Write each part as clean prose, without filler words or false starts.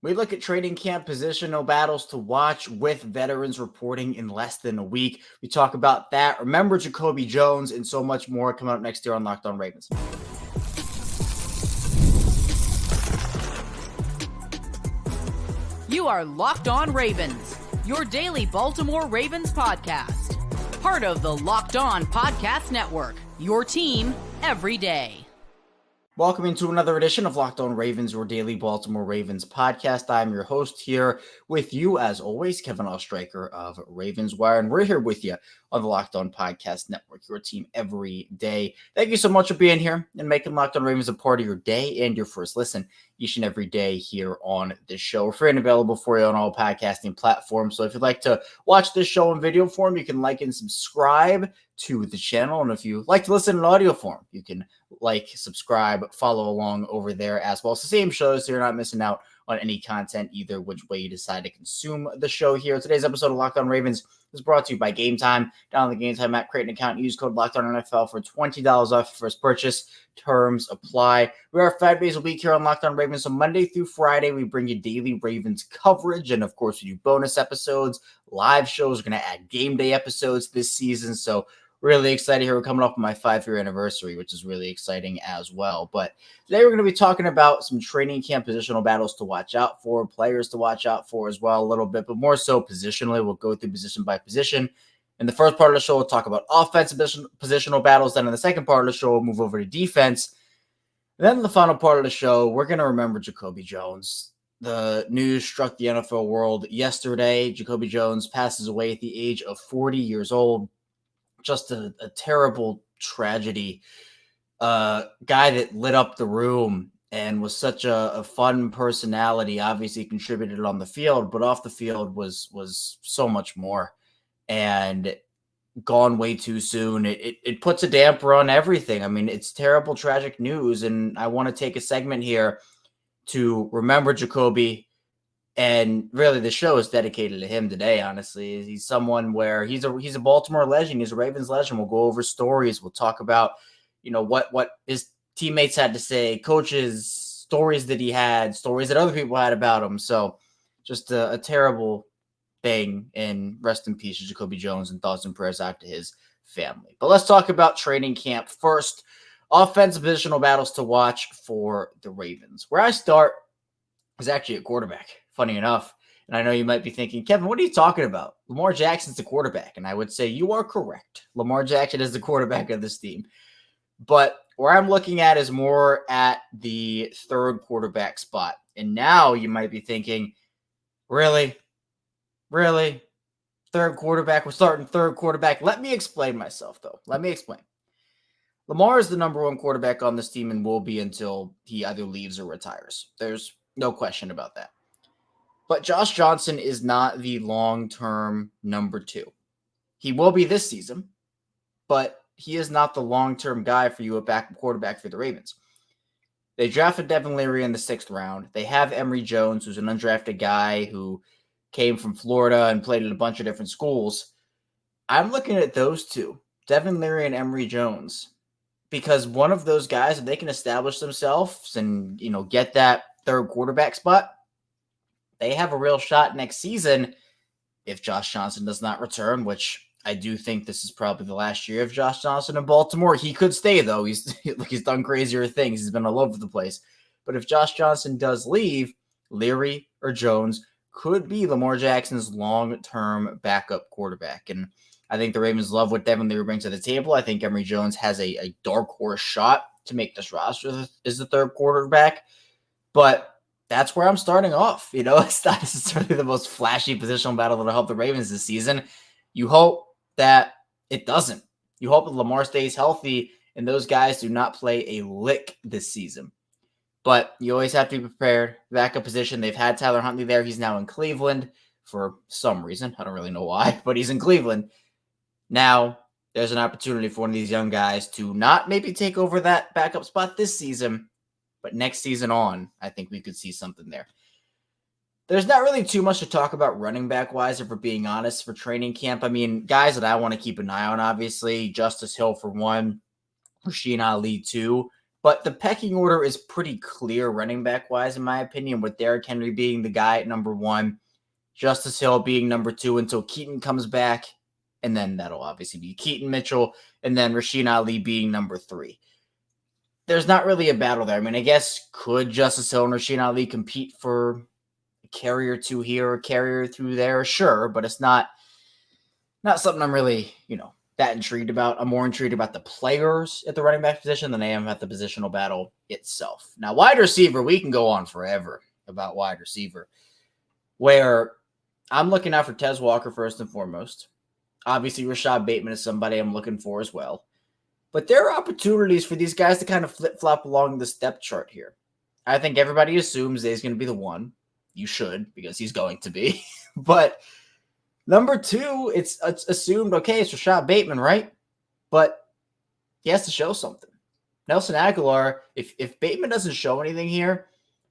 We look at training camp positional battles to watch with veterans reporting in less than a week. We talk about that. Remember Jacoby Jones and so much more coming up next year on Locked On Ravens. You are Locked On Ravens, your daily Baltimore Ravens podcast. Part of the Locked On Podcast Network, your team every day. Welcome into another edition of Locked On Ravens, your daily Baltimore Ravens podcast. I'm your host here with you, as always, Kevin Ostraker of Ravens Wire, and we're here with you on the Locked On Podcast Network, your team every day. Thank you so much for being here and making Locked On Ravens a part of your day and your first listen each and every day here on this show. We're free and available for you on all podcasting platforms. So if you'd like to watch this show in video form, you can like and subscribe to the channel. And if you like to listen in audio form, you can like, subscribe, follow along over there as well. It's the same show, so you're not missing out on any content either which way you decide to consume the show here. Today's episode of Locked On Ravens is brought to you by Gametime. Download the Gametime app, create an account, use code LOCKEDONNFL for $20 off your first purchase. Terms apply. We are 5 days a week here on Locked On Ravens. So Monday through Friday, we bring you daily Ravens coverage. And of course, we do bonus episodes, live shows. We're going to add game day episodes this season. So really excited here. We're coming up on my 5-year anniversary, which is really exciting as well. But today we're going to be talking about some training camp positional battles to watch out for, players to watch out for as well a little bit, but more so positionally. We'll go through position by position. In the first part of the show, we'll talk about offensive positional battles. Then in the second part of the show, we'll move over to defense. And then in the final part of the show, we're going to remember Jacoby Jones. The news struck the NFL world yesterday. Jacoby Jones passes away at the age of 40 years old. Just a terrible tragedy. Guy that lit up the room and was such a fun personality. Obviously contributed on the field, but off the field was so much more. And gone way too soon. It puts a damper on everything. I mean, it's terrible, tragic news. And I want to take a segment here to remember Jacoby. And really, the show is dedicated to him today, honestly. He's someone where he's a Baltimore legend. He's a Ravens legend. We'll go over stories. We'll talk about, what his teammates had to say, coaches, stories that he had, stories that other people had about him. So just a terrible thing. And rest in peace to Jacoby Jones, and thoughts and prayers out to his family. But let's talk about training camp first. Offensive positional battles to watch for the Ravens. Where I start is actually at quarterback. Funny enough. And I know you might be thinking, Kevin, what are you talking about? Lamar Jackson's the quarterback. And I would say you are correct. Lamar Jackson is the quarterback of this team. But where I'm looking at is more at the third quarterback spot. And now you might be thinking, really? Third quarterback? We're starting third quarterback. Let me explain myself, though. Let me explain. Lamar is the number one quarterback on this team and will be until he either leaves or retires. There's no question about that. But Josh Johnson is not the long-term number two. He will be this season, but he is not the long-term guy for you at backup quarterback for the Ravens. They drafted Devin Leary in the 6th round. They have Emory Jones, who's an undrafted guy who came from Florida and played at a bunch of different schools. I'm looking at those two, Devin Leary and Emory Jones, because one of those guys, if they can establish themselves and, get that third quarterback spot, they have a real shot next season if Josh Johnson does not return, which I do think this is probably the last year of Josh Johnson in Baltimore. He could stay, though. He's done crazier things. He's been all over the place. But if Josh Johnson does leave, Leary or Jones could be Lamar Jackson's long-term backup quarterback. And I think the Ravens love what Devin Leary brings to the table. I think Emory Jones has a dark horse shot to make this roster as the third quarterback. But that's where I'm starting off. It's not necessarily the most flashy positional battle that'll help the Ravens this season. You hope that it doesn't. You hope that Lamar stays healthy and those guys do not play a lick this season. But you always have to be prepared. Backup position, they've had Tyler Huntley there. He's now in Cleveland for some reason. I don't really know why, but he's in Cleveland. Now, there's an opportunity for one of these young guys to not maybe take over that backup spot this season, but next season on, I think we could see something there. There's not really too much to talk about running back-wise, if we're being honest, for training camp. I mean, guys that I want to keep an eye on, obviously, Justice Hill for one, Rasheen Ali 2. But the pecking order is pretty clear running back wise, in my opinion, with Derrick Henry being the guy at number 1, Justice Hill being number 2 until Keaton comes back. And then that'll obviously be Keaton Mitchell, and then Rasheen Ali being number 3. There's not really a battle there. I mean, I guess could Justice Hill and Rasheen Ali compete for a carrier 2 here, a carrier 2 there? Sure, but it's not something I'm really, that intrigued about. I'm more intrigued about the players at the running back position than I am at the positional battle itself. Now, wide receiver, we can go on forever about wide receiver, where I'm looking out for Tez Walker first and foremost. Obviously, Rashad Bateman is somebody I'm looking for as well. But there are opportunities for these guys to kind of flip-flop along the step chart here. I think everybody assumes Zay's going to be the one. You should, because he's going to be. But number 2, it's assumed, okay, it's Rashad Bateman, right? But he has to show something. Nelson Aguilar, if Bateman doesn't show anything here,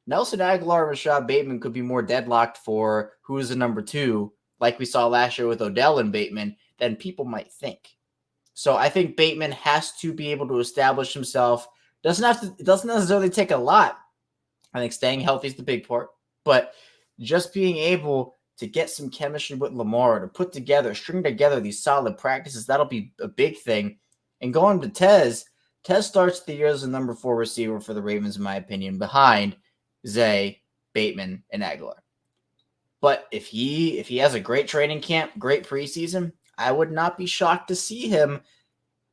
Nelson Aguilar and Rashad Bateman could be more deadlocked for who is the number 2, like we saw last year with Odell and Bateman, than people might think. So I think Bateman has to be able to establish himself. It doesn't necessarily take a lot. I think staying healthy is the big part. But just being able to get some chemistry with Lamar, to string together these solid practices, that'll be a big thing. And going to Tez starts the year as the number 4 receiver for the Ravens, in my opinion, behind Zay, Bateman, and Aguilar. But if he has a great training camp, great preseason, I would not be shocked to see him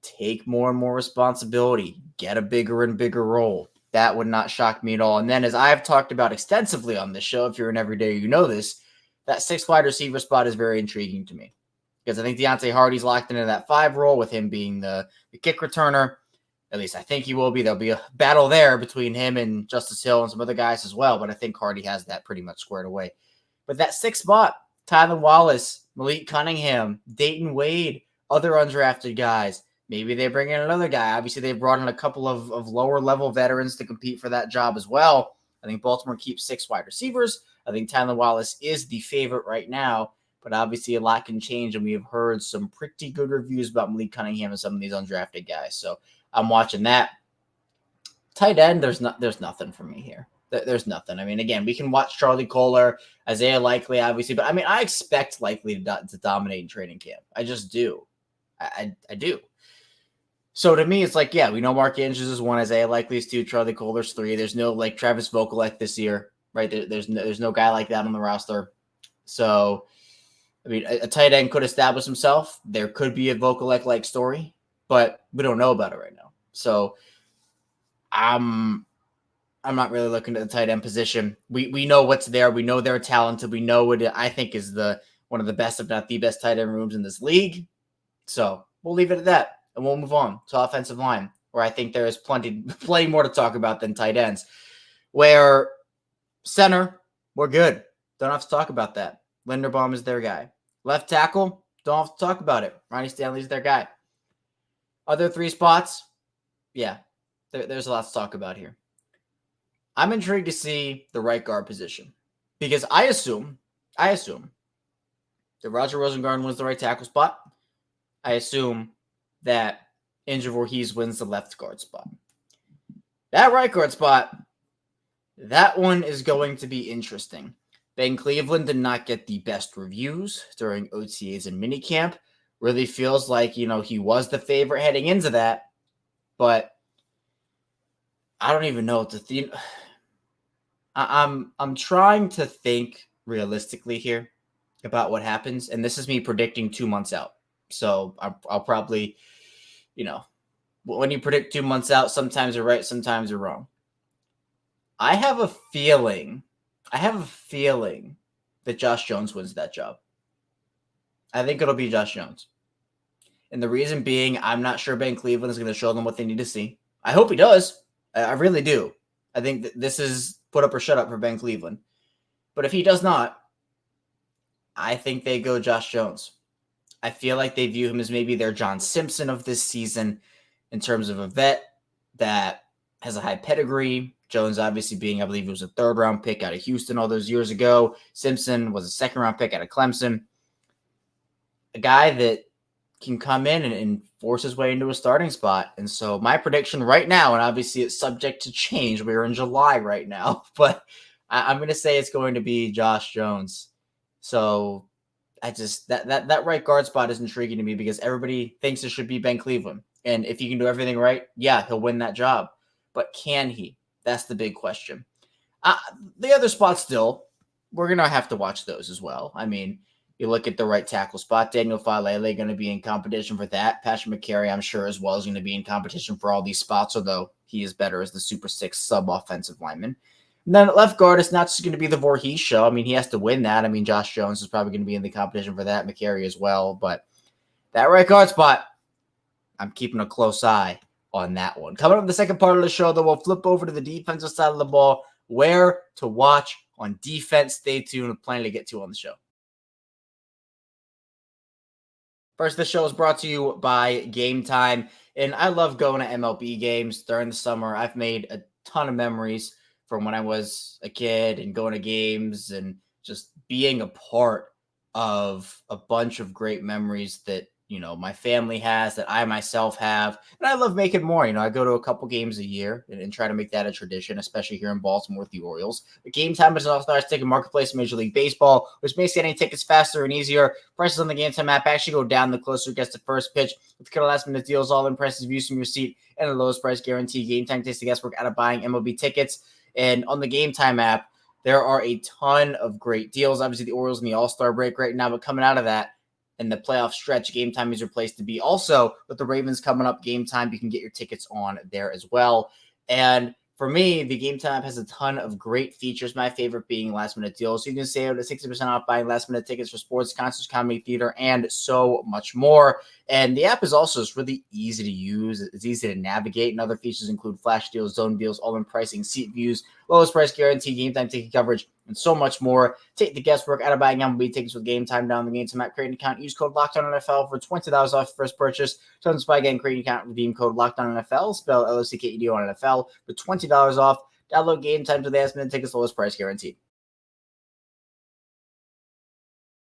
take more and more responsibility, get a bigger and bigger role. That would not shock me at all. And then, as I've talked about extensively on this show, if you're an everyday, you know this, that 6 wide receiver spot is very intriguing to me. Because I think Deontay Hardy's locked into that 5 role with him being the kick returner. At least I think he will be. There'll be a battle there between him and Justice Hill and some other guys as well. But I think Hardy has that pretty much squared away. But that 6th spot, Tylan Wallace, Malik Cunningham, Dayton Wade, other undrafted guys. Maybe they bring in another guy. Obviously, they've brought in a couple of lower-level veterans to compete for that job as well. I think Baltimore keeps 6 wide receivers. I think Tylan Wallace is the favorite right now. But obviously, a lot can change, and we have heard some pretty good reviews about Malik Cunningham and some of these undrafted guys. So I'm watching that. Tight end, there's nothing for me here. There's nothing. I mean, again, we can watch Charlie Kohler, Isaiah Likely, obviously. But, I mean, I expect Likely to dominate in training camp. I just do. I do. So, to me, it's like, yeah, we know Mark Andrews is 1, Isaiah Likely is 2, Charlie Kohler's 3. There's no, like, Travis Vokalek this year, right? There's no guy like that on the roster. So, I mean, a tight end could establish himself. There could be a Vokalek-like story, but we don't know about it right now. So, I'm not really looking at the tight end position. We know what's there. We know they're talented. We know what I think is one of the best, if not the best, tight end rooms in this league. So we'll leave it at that, and we'll move on to offensive line, where I think there is plenty more to talk about than tight ends. Where center, we're good. Don't have to talk about that. Linderbaum is their guy. Left tackle, don't have to talk about it. Ronnie Stanley's their guy. Other 3 spots, yeah, there's a lot to talk about here. I'm intrigued to see the right guard position, because I assume that Roger Rosengarten wins the right tackle spot. I assume that Andrew Voorhees wins the left guard spot. That right guard spot, that one is going to be interesting. Ben Cleveland did not get the best reviews during OTAs and minicamp. Really feels like, he was the favorite heading into that, but I don't even know what to think. I'm trying to think realistically here about what happens, and this is me predicting 2 months out. So I'll probably, when you predict 2 months out, sometimes you're right, sometimes you're wrong. I have a feeling that Josh Jones wins that job. I think it'll be Josh Jones. And the reason being, I'm not sure Ben Cleveland is going to show them what they need to see. I hope he does. I really do. I think that this is put up or shut up for Ben Cleveland. But if he does not, I think they go Josh Jones. I feel like they view him as maybe their John Simpson of this season in terms of a vet that has a high pedigree. Jones obviously being, I believe he was a 3rd-round pick out of Houston all those years ago. Simpson was a 2nd-round pick out of Clemson. A guy that can come in and force his way into a starting spot. And so my prediction right now, and obviously it's subject to change, we're in July right now, but I'm going to say it's going to be Josh Jones. So I just that right guard spot is intriguing to me because everybody thinks it should be Ben Cleveland. And if he can do everything right, yeah, he'll win that job. But can he? That's the big question. The other spots still, we're going to have to watch those as well. I mean, you look at the right tackle spot, Daniel Falele going to be in competition for that. Patrick McCary, I'm sure as well, is going to be in competition for all these spots, although he is better as the Super 6 sub-offensive lineman. And then at left guard, it's not just going to be the Voorhees show. I mean, he has to win that. I mean, Josh Jones is probably going to be in the competition for that, McCary as well. But that right guard spot, I'm keeping a close eye on that one. Coming up in the second part of the show, though, we'll flip over to the defensive side of the ball, where to watch on defense. Stay tuned. With plenty to get to on the show. First, this show is brought to you by Gametime, and I love going to MLB games during the summer. I've made a ton of memories from when I was a kid and going to games and just being a part of a bunch of great memories that, you know, my family has, that I myself have. And I love making more. You know, I go to a couple games a year and try to make that a tradition, especially here in Baltimore with the Orioles. But Gametime is an authorized ticket marketplace in Major League Baseball, which makes getting tickets faster and easier. Prices on the Gametime app actually go down the closer it gets to first pitch. With killer last minute deals, all in prices, views from your seat, and the lowest price guarantee. Gametime takes the guesswork out of buying MLB tickets. And on the Gametime app, there are a ton of great deals. Obviously, the Orioles in the All-Star break right now, but coming out of that, and the playoff stretch, Gametime is your place to be. Also, with the Ravens coming up, Gametime, you can get your tickets on there as well. And for me, the Gametime has a ton of great features, my favorite being last-minute deals. So you can save up to 60% off buying last-minute tickets for sports, concerts, comedy, theater, and so much more. And the app is also just really easy to use. It's easy to navigate, and other features include flash deals, zone deals, all-in pricing, seat views, lowest price guarantee, Gametime ticket coverage, and so much more. Take the guesswork out of buying MLB tickets with Gametime. Down the Gametime app, create an account, use code LOCKEDONNFL for $20 off your first purchase. Terms apply again, create an account, redeem code LOCKEDONNFL, spell LOCKEDO on NFL for $20 off. Download Gametime to the last minute tickets, lowest price guaranteed.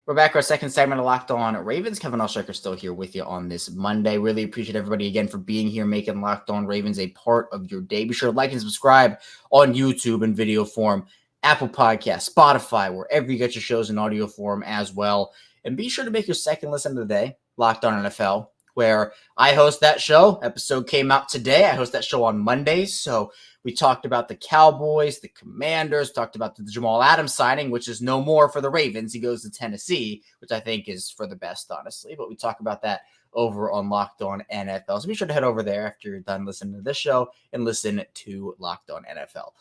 We're back for our second segment of Locked On Ravens. Kevin Oestreicher still here with you on this Monday. Really appreciate everybody again for being here, making Locked On Ravens a part of your day. Be sure to like and subscribe on YouTube in video form, Apple Podcasts, Spotify, wherever you get your shows in audio form as well. And be sure to make your second listen of the day, Locked On NFL, where I host that show. Episode came out today. I host that show on Mondays. So we talked about the Cowboys, the Commanders, talked about the Jamal Adams signing, which is no more for the Ravens. He goes to Tennessee, which I think is for the best, honestly. But we talk about that over on Locked On NFL. So be sure to head over there after you're done listening to this show and listen to Locked On NFL.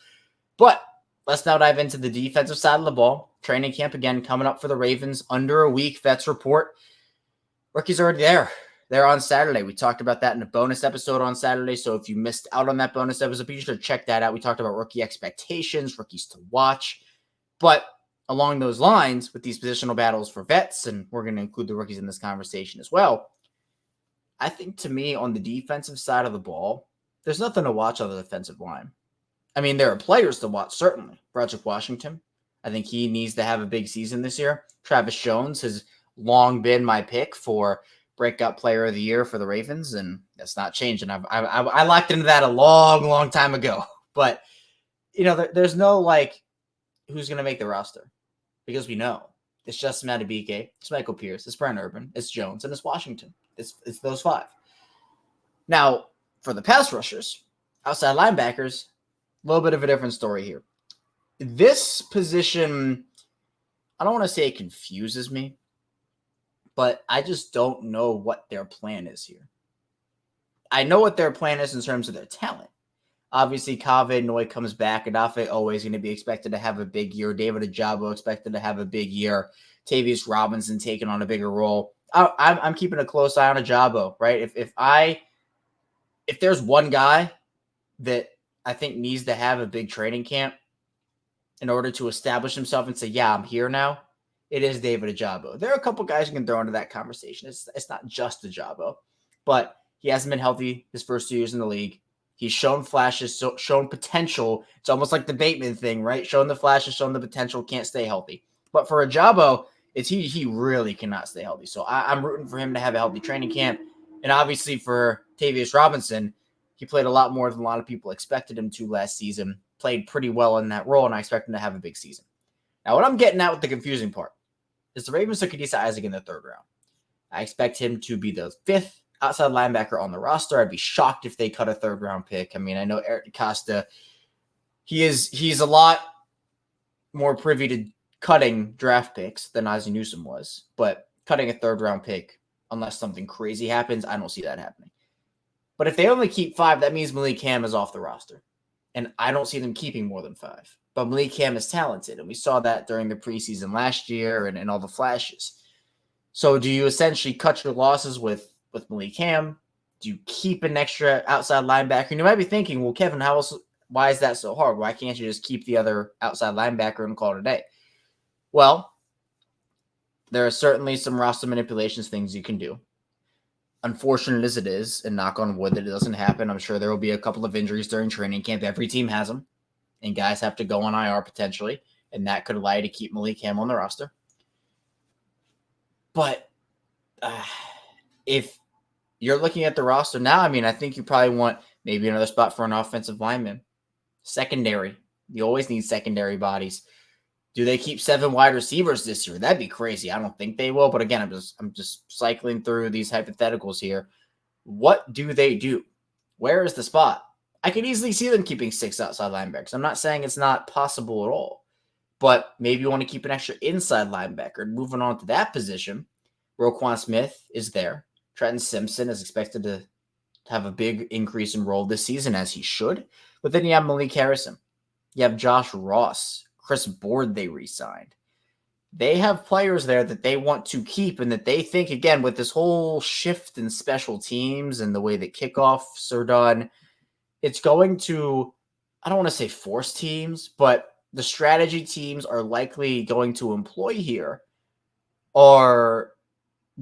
But let's now dive into the defensive side of the ball. Training camp again coming up for the Ravens. Under a week, vets report. Rookie's already there. They're on Saturday. We talked about that in a bonus episode on Saturday. So if you missed out on that bonus episode, be sure to check that out. We talked about rookie expectations, rookies to watch. But along those lines, with these positional battles for vets, and we're going to include the rookies in this conversation as well, I think to me on the defensive side of the ball, there's nothing to watch on the defensive line. I mean, there are players to watch, certainly. Broderick Washington, I think he needs to have a big season this year. Travis Jones has long been my pick for breakout player of the year for the Ravens, and that's not changing. I locked into that a long time ago. But, you know, there's no, like, who's going to make the roster because we know. It's Justin Madubuike, it's Michael Pierce, it's Brent Urban, it's Jones, and it's Washington. It's those five. Now, for the pass rushers, outside linebackers, a little bit of a different story here. This position, I don't want to say it confuses me, but I just don't know what their plan is here. I know what their plan is in terms of their talent. Obviously, Kaveh Noy comes back. Adafe always going to be expected to have a big year. David Ojabo expected to have a big year. Tavius Robinson taking on a bigger role. I'm keeping a close eye on Ojabo, right? If there's one guy that I think needs to have a big training camp in order to establish himself and say, yeah, I'm here now, it is David Ojabo. There are a couple guys you can throw into that conversation. It's not just Ojabo, but he hasn't been healthy his first 2 years in the league. He's shown flashes, shown potential. It's almost like the Bateman thing, right? Showing the flashes, showing the potential, can't stay healthy. But for Ojabo, He really cannot stay healthy. So I'm rooting for him to have a healthy training camp. And obviously for Tavius Robinson, he played a lot more than a lot of people expected him to last season. Played pretty well in that role, and I expect him to have a big season. Now, what I'm getting at with the confusing part is the Ravens took Adisa Isaac in the 3rd round. I expect him to be the 5th outside linebacker on the roster. I'd be shocked if they cut a 3rd round pick. I mean, I know Eric DeCosta, he's a lot more privy to cutting draft picks than Ozzie Newsome was, but cutting a 3rd round pick, unless something crazy happens, I don't see that happening. But if they only keep 5, that means Malik Cam is off the roster. And I don't see them keeping more than 5. But Malik Cam is talented, and we saw that during the preseason last year and all the flashes. So do you essentially cut your losses with Malik Cam? Do you keep an extra outside linebacker? And you might be thinking, well, Kevin, why is that so hard? Why can't you just keep the other outside linebacker and call it a day? Well, there are certainly some roster manipulations things you can do. Unfortunate as it is, and knock on wood that it doesn't happen, I'm sure there will be a couple of injuries during training camp. Every team has them, and guys have to go on IR potentially, and that could allow you to keep Malik Cam on the roster. But if you're looking at the roster now, I mean, I think you probably want maybe another spot for an offensive lineman. Secondary. You always need secondary bodies. Do they keep 7 wide receivers this year? That'd be crazy. I don't think they will. But again, I'm just cycling through these hypotheticals here. What do they do? Where is the spot? I could easily see them keeping 6 outside linebackers. I'm not saying it's not possible at all. But maybe you want to keep an extra inside linebacker. And moving on to that position, Roquan Smith is there. Trenton Simpson is expected to have a big increase in role this season, as he should. But then you have Malik Harrison. You have Josh Ross. Chris Board they re-signed. They have players there that they want to keep and that they think, again, with this whole shift in special teams and the way that kickoffs are done, it's going to, I don't want to say force teams, but the strategy teams are likely going to employ here are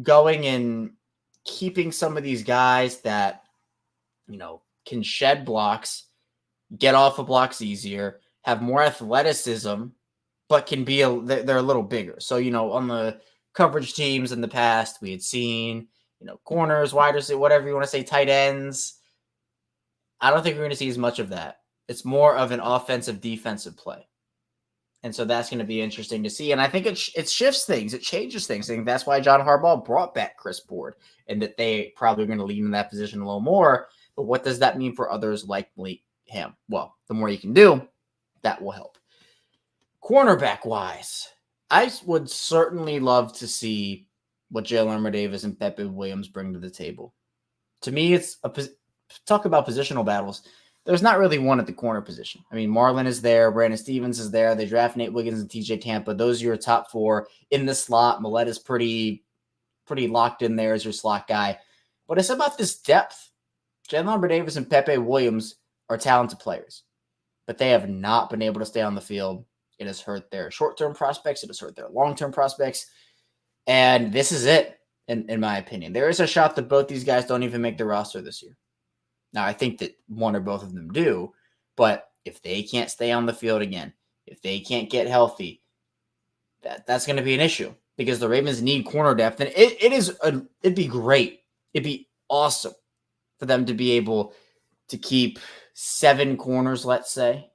going and keeping some of these guys that, can shed blocks, get off of blocks easier, have more athleticism, but can be they're a little bigger. So, on the coverage teams in the past, we had seen, corners, wide receivers, whatever you want to say, tight ends. I don't think we're going to see as much of that. It's more of an offensive defensive play. And so that's going to be interesting to see. And I think it shifts things. It changes things. I think that's why John Harbaugh brought back Chris Board and that they probably are going to lean in that position a little more. But what does that mean for others like Malik Cam? Well, the more you can do, that will help. Cornerback-wise, I would certainly love to see what Jalen Davis and Pepe Williams bring to the table. To me, it's talk about positional battles. There's not really one at the corner position. I mean, Marlon is there. Brandon Stevens is there. They draft Nate Wiggins and TJ Tampa. Those are your top 4 in the slot. Millett is pretty locked in there as your slot guy. But it's about this depth. Jalen Davis and Pepe Williams are talented players, but they have not been able to stay on the field. It has hurt their short-term prospects. It has hurt their long-term prospects. And this is it, in my opinion. There is a shot that both these guys don't even make the roster this year. Now, I think that one or both of them do, but if they can't stay on the field again, if they can't get healthy, that's going to be an issue because the Ravens need corner depth. And it'd be great. It'd be awesome for them to be able to keep 7 corners, let's say,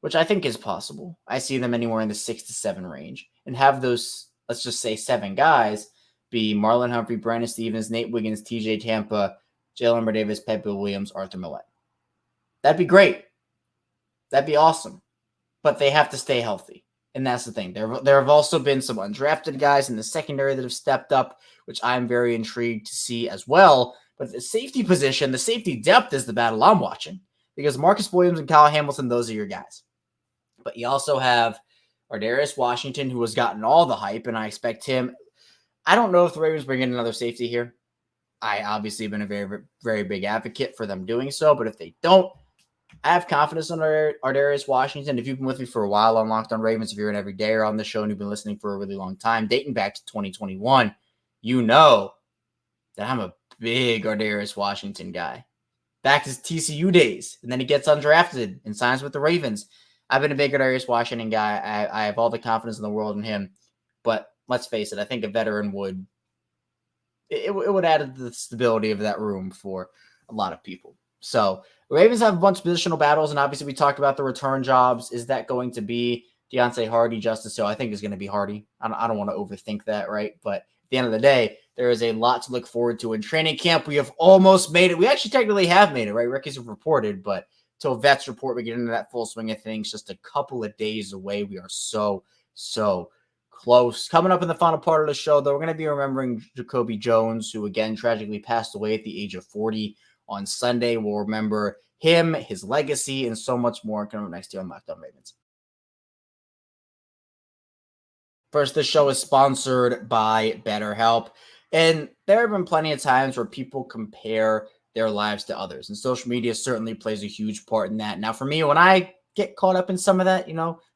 which I think is possible. I see them anywhere in the 6 to 7 range and have those, let's just say 7 guys be Marlon Humphrey, Brandon Stevens, Nate Wiggins, TJ Tampa, Jalen Davis, Pepe Williams, Arthur Millett. That'd be great. That'd be awesome. But they have to stay healthy. And that's the thing. There have also been some undrafted guys in the secondary that have stepped up, which I'm very intrigued to see as well. But the safety position, the safety depth is the battle I'm watching. Because Marcus Williams and Kyle Hamilton, those are your guys. But you also have Ardarius Washington, who has gotten all the hype, and I expect him. I don't know if the Ravens bring in another safety here. I obviously have been a very, very big advocate for them doing so, but if they don't, I have confidence in Ardarius Washington. If you've been with me for a while on Locked On Ravens, if you're an everyday or on the show and you've been listening for a really long time, dating back to 2021, you know that I'm a big Ardarius Washington guy. Back to his TCU days, and then he gets undrafted and signs with the Ravens. I've been a big Ardarius Washington guy. I have all the confidence in the world in him. But let's face it, I think a veteran would add to the stability of that room for a lot of people. So the Ravens have a bunch of positional battles, and obviously we talked about the return jobs. Is that going to be Deontay Hardy, Justice Hill? I think it's going to be Hardy. I don't want to overthink that, right? But at the end of the day, there is a lot to look forward to in training camp. We have almost made it. We actually technically have made it, right? Ricky's reported, but till vets report, we get into that full swing of things just a couple of days away. We are so close. Coming up in the final part of the show, though, we're going to be remembering Jacoby Jones, who again tragically passed away at the age of 40 on Sunday. We'll remember him, his legacy, and so much more coming up next year on Locked On Ravens. First, this show is sponsored by BetterHelp. And there have been plenty of times where people compare their lives to others. And social media certainly plays a huge part in that. Now, for me, when I get caught up in some of that,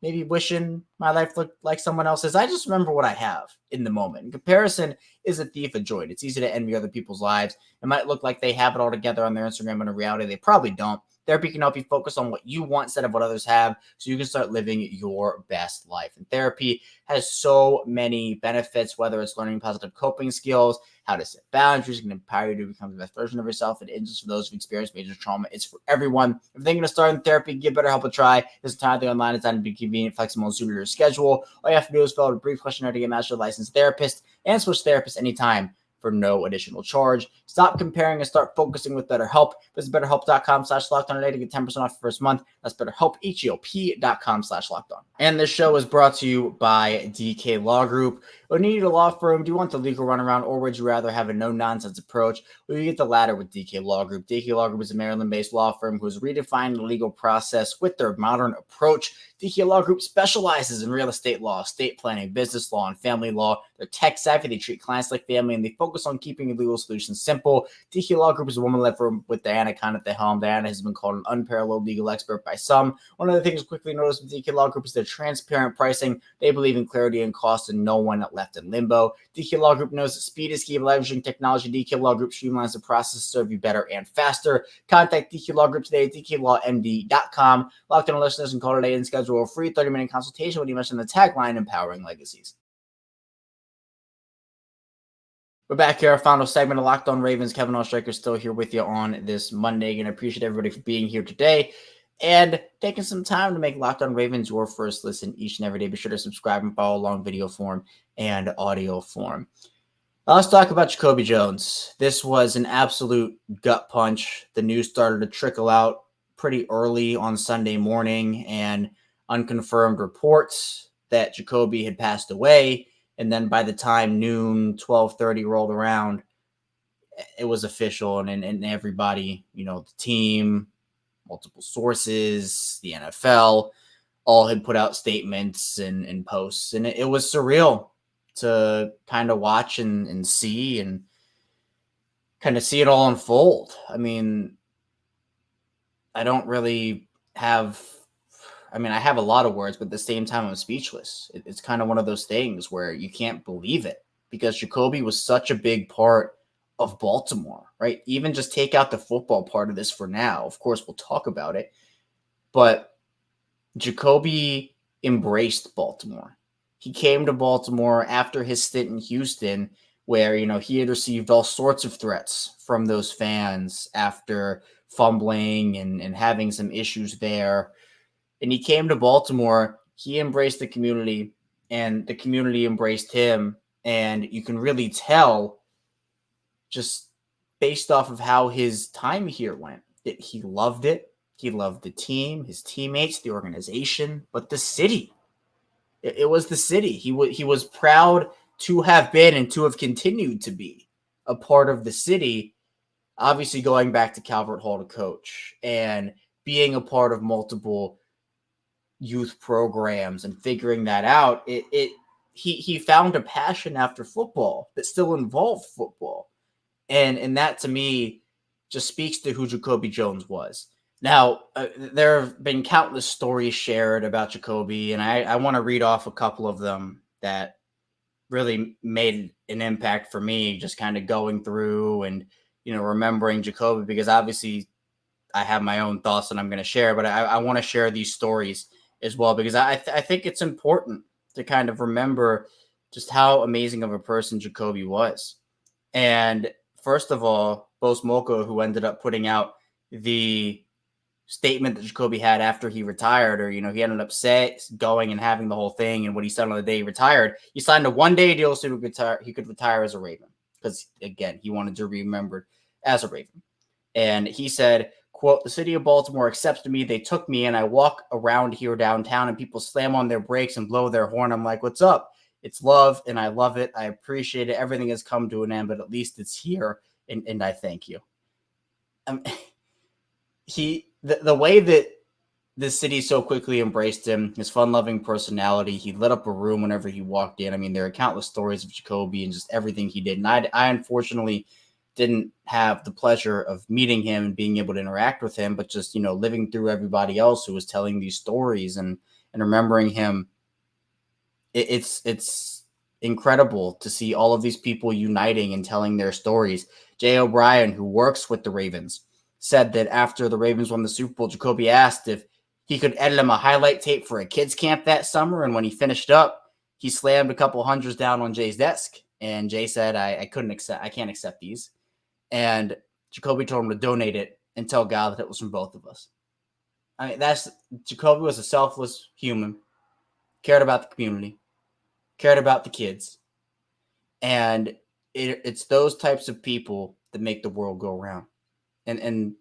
maybe wishing my life looked like someone else's, I just remember what I have in the moment. And comparison is a thief of joy. It's easy to envy other people's lives. It might look like they have it all together on their Instagram, but in reality, they probably don't. Therapy can help you focus on what you want instead of what others have, so you can start living your best life. And therapy has so many benefits, whether it's learning positive coping skills, how to set boundaries, can empower you to become the best version of yourself. And it's just for those who've experienced major trauma. It's for everyone. If you're thinking of starting therapy, give BetterHelp a try. It's entirely online. It's designed to be convenient, flexible, and suited to your schedule. All you have to do is fill out a brief questionnaire to get matched with a licensed therapist and switch therapists anytime for no additional charge. Stop comparing and start focusing with BetterHelp. Visit BetterHelp.com/lockedon today to get 10% off your first month. That's BetterHelp, HELP.com/lockedon. And this show is brought to you by DK Law Group. When you need a law firm, do you want the legal runaround, or would you rather have a no-nonsense approach? Well, you get the latter with DK Law Group. DK Law Group is a Maryland-based law firm who has redefined the legal process with their modern approach. DK Law Group specializes in real estate law, estate planning, business law, and family law. They're tech-savvy. They treat clients like family, and they focus on keeping legal solutions simple. DK Law Group is a woman-led firm with Diana Khan at the helm. Diana has been called an unparalleled legal expert by some. One of the things quickly noticed with DK Law Group is their transparent pricing. They believe in clarity and cost and no one left in limbo. DK Law Group knows that speed is key. Leveraging technology, DK Law Group streamlines the process to serve you better and faster. Contact DK Law Group today at dklawmd.com. Locked On listeners can call today and schedule a free 30-minute consultation when you mention the tagline Empowering Legacies. We're back here, our final segment of Locked On Ravens. Kevin Ostraker still here with you on this Monday. And I appreciate everybody for being here today and taking some time to make Locked On Ravens your first listen each and every day. Be sure to subscribe and follow along video form and audio form. Let's talk about Jacoby Jones. This was an absolute gut punch. The news started to trickle out pretty early on Sunday morning, and unconfirmed reports that Jacoby had passed away. And then by the time noon, 12:30 rolled around, it was official. And everybody, the team, multiple sources, the NFL, all had put out statements and posts. And it was surreal to kind of watch and see and kind of see it all unfold. I mean, I don't really have... I have a lot of words, but at the same time, I'm speechless. It's kind of one of those things where you can't believe it because Jacoby was such a big part of Baltimore, right? Even just take out the football part of this for now. Of course, we'll talk about it. But Jacoby embraced Baltimore. He came to Baltimore after his stint in Houston, where, he had received all sorts of threats from those fans after fumbling and having some issues there. And he came to Baltimore, he embraced the community, and the community embraced him. And you can really tell, just based off of how his time here went, that he loved it. He loved the team, his teammates, the organization, but the city. It was the city. He was proud to have been and to have continued to be a part of the city, obviously going back to Calvert Hall to coach and being a part of multiple youth programs and figuring that out. He found a passion after football that still involved football. And that to me just speaks to who Jacoby Jones was. Now, there have been countless stories shared about Jacoby, and I want to read off a couple of them that really made an impact for me, just kind of going through and, remembering Jacoby, because obviously I have my own thoughts that I'm going to share, but I want to share these stories as well, because I think it's important to kind of remember just how amazing of a person Jacoby was. And first of all, Bo Smolka, who ended up putting out the statement that Jacoby had after he retired, or, he ended up going and having the whole thing, and what he said on the day he retired, he signed a one-day deal so he could retire as a Raven. Because, again, he wanted to be remembered as a Raven. And he said, quote, "The city of Baltimore accepted me. They took me, and I walk around here downtown, and people slam on their brakes and blow their horn. I'm like, what's up? It's love, and I love it. I appreciate it. Everything has come to an end, but at least it's here, and I thank you." The way that the city so quickly embraced him, his fun-loving personality, he lit up a room whenever he walked in. I mean, there are countless stories of Jacoby and just everything he did. And I unfortunately didn't have the pleasure of meeting him and being able to interact with him, but just, living through everybody else who was telling these stories and remembering him. It's incredible to see all of these people uniting and telling their stories. Jay O'Brien, who works with the Ravens, said that after the Ravens won the Super Bowl, Jacoby asked if he could edit him a highlight tape for a kids camp that summer. And when he finished up, he slammed a couple hundreds down on Jay's desk. And Jay said, I can't accept these. And Jacoby told him to donate it and tell God that it was from both of us. I mean, Jacoby was a selfless human, cared about the community, cared about the kids. And it's those types of people that make the world go around. And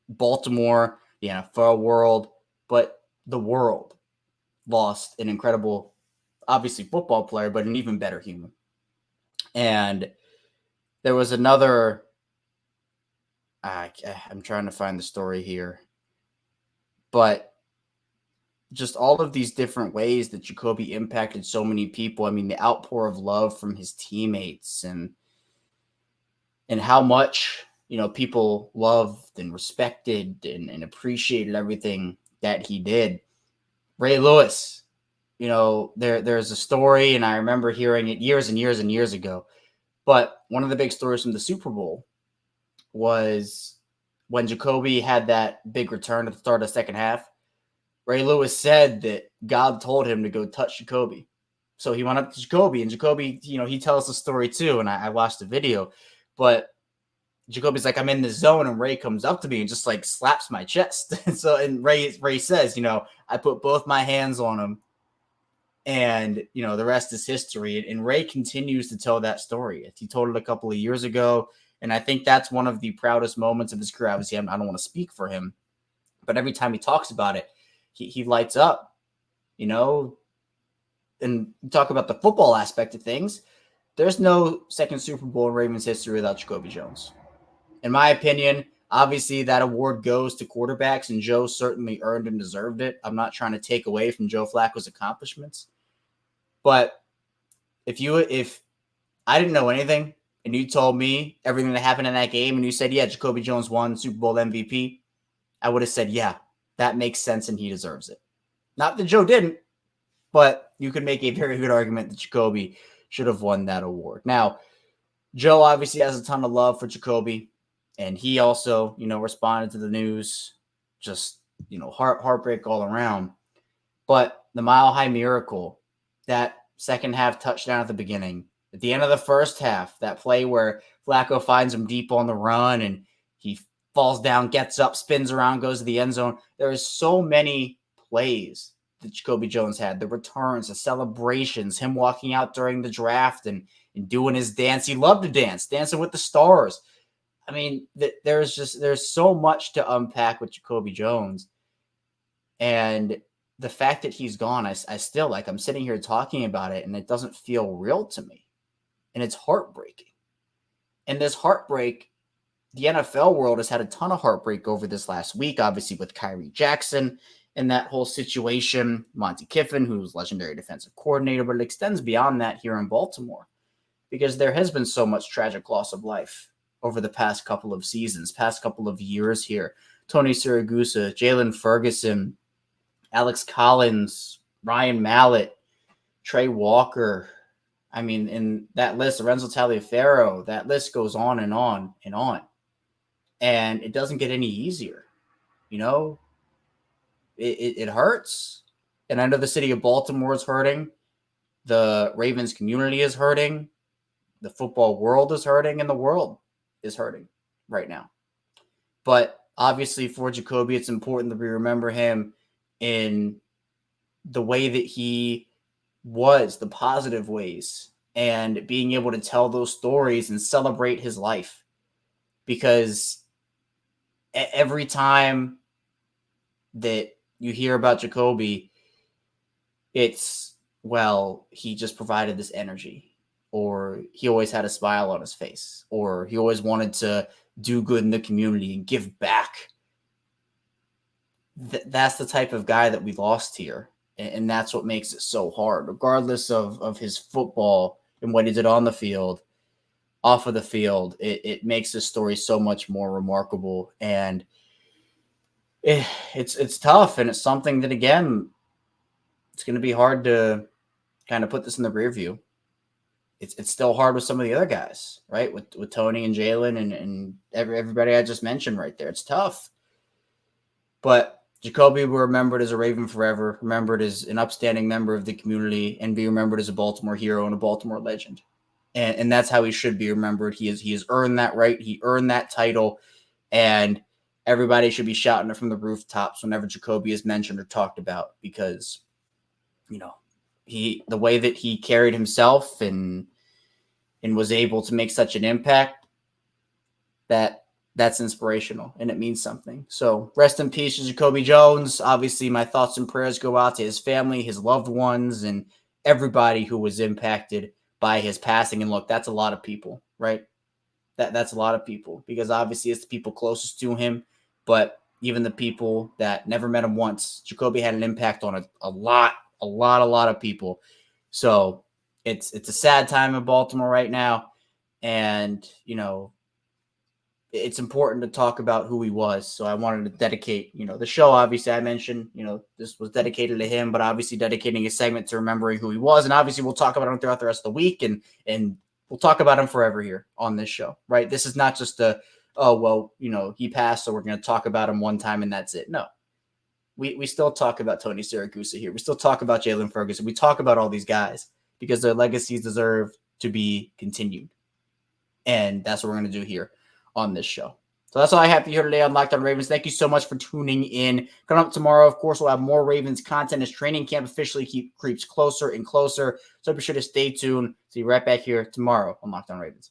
Baltimore, the NFL world, but the world lost an incredible, obviously, football player, but an even better human. And there was another, I'm trying to find the story here, but just all of these different ways that Jacoby impacted so many people. I mean, the outpour of love from his teammates and how much, people loved and respected and appreciated everything that he did. Ray Lewis, there's a story, and I remember hearing it years and years and years ago. But one of the big stories from the Super Bowl was when Jacoby had that big return at the start of the second half. Ray Lewis said that God told him to go touch Jacoby. So he went up to Jacoby, and Jacoby, he tells the story too, and I watched the video. But Jacoby's like, I'm in the zone, and Ray comes up to me and just like slaps my chest. And Ray says, I put both my hands on him, and the rest is history. And Ray continues to tell that story. He told it a couple of years ago, and I think that's one of the proudest moments of his career. Obviously, I don't want to speak for him, but every time he talks about it, he lights up, and talk about the football aspect of things. There's no second Super Bowl in Ravens history without Jacoby Jones. In my opinion, obviously that award goes to quarterbacks, and Joe certainly earned and deserved it. I'm not trying to take away from Joe Flacco's accomplishments, but if I didn't know anything and you told me everything that happened in that game and you said, yeah, Jacoby Jones won Super Bowl MVP, I would have said, yeah, that makes sense and he deserves it. Not that Joe didn't, but you could make a very good argument that Jacoby should have won that award. Now, Joe obviously has a ton of love for Jacoby, and he also, responded to the news, just, heartbreak all around. But the Mile High Miracle, that second half touchdown at the beginning, at the end of the first half, that play where Flacco finds him deep on the run and he falls down, gets up, spins around, goes to the end zone. There is so many plays that Jacoby Jones had, the returns, the celebrations, him walking out during the draft and doing his dance. He loved to dance, dancing with the stars. I mean, there's so much to unpack with Jacoby Jones. And the fact that he's gone, I still, I'm sitting here talking about it and it doesn't feel real to me. And it's heartbreaking. And this heartbreak, the NFL world has had a ton of heartbreak over this last week, obviously with Kyrie Jackson and that whole situation, Monty Kiffin, who's legendary defensive coordinator, but it extends beyond that here in Baltimore because there has been so much tragic loss of life over the past couple of seasons, past couple of years here. Tony Siragusa, Jalen Ferguson, Alex Collins, Ryan Mallett, Trey Walker. I mean, in that list, Lorenzo Taliaferro, that list goes on and on and on. And it doesn't get any easier. It hurts. And I know the city of Baltimore is hurting. The Ravens community is hurting. The football world is hurting, and the world is hurting right now. But obviously for Jacoby, it's important that we remember him in the way that he was, the positive ways, and being able to tell those stories and celebrate his life. Because every time that you hear about Jacoby, it's, well, he just provided this energy, or he always had a smile on his face, or he always wanted to do good in the community and give back. That's the type of guy that we lost here. And that's what makes it so hard, regardless of his football and what he did on the field, off of the field. It makes this story so much more remarkable. And it's tough. And it's something that, again, it's going to be hard to kind of put this in the rear view. It's still hard with some of the other guys, right? With Tony and Jalen and everybody I just mentioned right there. It's tough. But Jacoby will be remembered as a Raven forever, remembered as an upstanding member of the community, and be remembered as a Baltimore hero and a Baltimore legend. And that's how he should be remembered. He has earned that right. He earned that title. And everybody should be shouting it from the rooftops whenever Jacoby is mentioned or talked about, because, the way that he carried himself and was able to make such an impact, that's inspirational, and it means something. So rest in peace to Jacoby Jones. Obviously, my thoughts and prayers go out to his family, his loved ones, and everybody who was impacted by his passing. And look, that's a lot of people, right? That's a lot of people, because obviously it's the people closest to him, but even the people that never met him once, Jacoby had an impact on a lot of people. So it's a sad time in Baltimore right now. And, it's important to talk about who he was. So I wanted to dedicate, the show, obviously I mentioned, this was dedicated to him, but obviously dedicating a segment to remembering who he was. And obviously we'll talk about him throughout the rest of the week, and we'll talk about him forever here on this show, right? This is not just he passed, so we're going to talk about him one time and that's it. No, we still talk about Tony Siragusa here. We still talk about Jalen Ferguson. We talk about all these guys because their legacies deserve to be continued. And that's what we're going to do here on this show. So that's all I have for you here today on Locked On Ravens. Thank you so much for tuning in. Coming up tomorrow, of course, we'll have more Ravens content as training camp officially creeps closer and closer. So be sure to stay tuned. See you right back here tomorrow on Locked On Ravens.